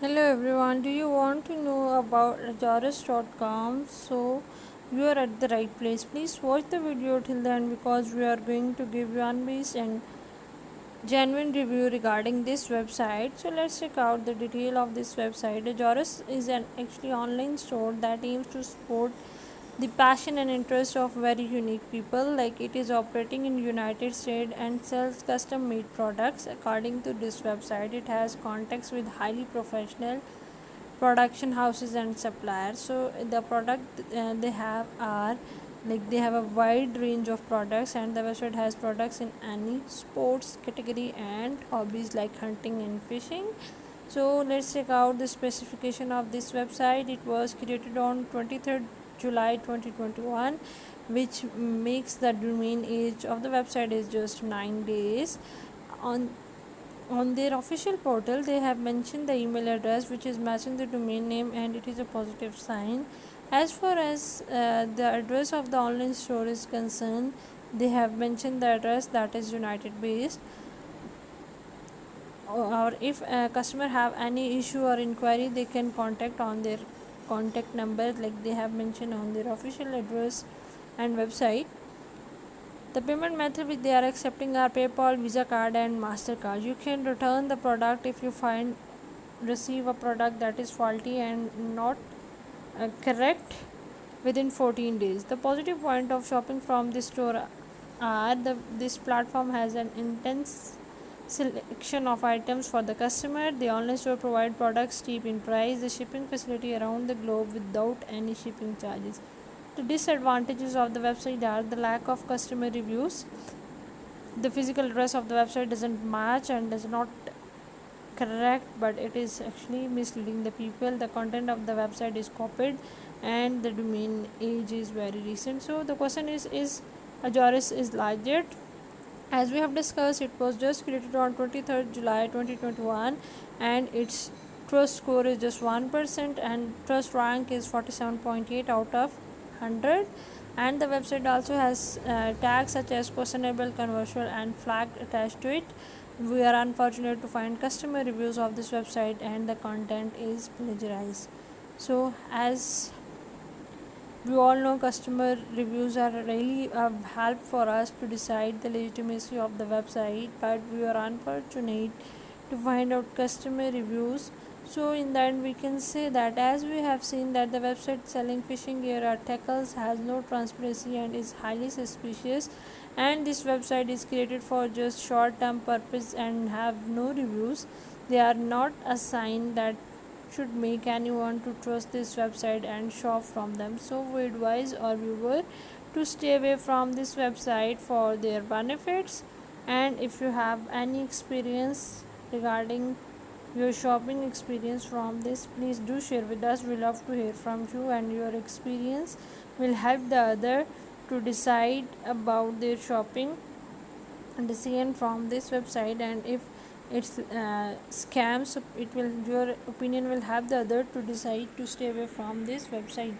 Hello everyone, do you want to know about Rajaras.com? So, you are at the right place. Please watch the video till then because we are going to give you unbiased and genuine review regarding this website. So, let's check out the detail of this website. Rajaras is an actually online store that aims to support the passion and interest of very unique people. Like, it is operating in United States and sells custom made products. According to this website, it has contacts with highly professional production houses and suppliers. So the product they have are like they have a wide range of products, and the website has products in any sports category and hobbies like hunting and fishing. So let's check out the specification of this website. It was created on 23rd July 2021, which makes the domain age of the website is just 9 days. On their official portal, they have mentioned the email address, which is matching the domain name, and it is a positive sign. As far as the address of the online store is concerned, they have mentioned the address that is United based. Or if a customer have any issue or inquiry, they can contact on their contact number, like they have mentioned on their official address and website. The payment method which they are accepting are PayPal, Visa card, and Mastercard. You can return the product if you find receive a product that is faulty and not correct within 14 days. The positive point of shopping from this store are this platform has an intense selection of items for the customer. The online store provide products cheap in price, the shipping facility around the globe without any shipping charges. The disadvantages of the website are the lack of customer reviews. The physical address of the website doesn't match and does not correct, but it is actually misleading the people. The content of the website is copied and the domain age is very recent. So the question is Ajoris is legit? As we have discussed, it was just created on 23rd July 2021, and its trust score is just 1%, and trust rank is 47.8 out of 100. And the website also has tags such as questionable, controversial, and flagged attached to it. We are unfortunate to find customer reviews of this website, and the content is plagiarized. So, as we all know, customer reviews are really help for us to decide the legitimacy of the website, but we are unfortunate to find out customer reviews. So in that we can say that, as we have seen, that the website selling fishing gear or tackles has no transparency and is highly suspicious, and this website is created for just short term purpose and have no reviews. They are not a sign that should make anyone to trust this website and shop from them. So we advise our viewer to stay away from this website for their benefits. And if you have any experience regarding your shopping experience from this, please do share with us. We love to hear from you, and your experience will help the other to decide about their shopping decision from this website. And if it's scams, it will, your opinion will help the other to decide to stay away from this website.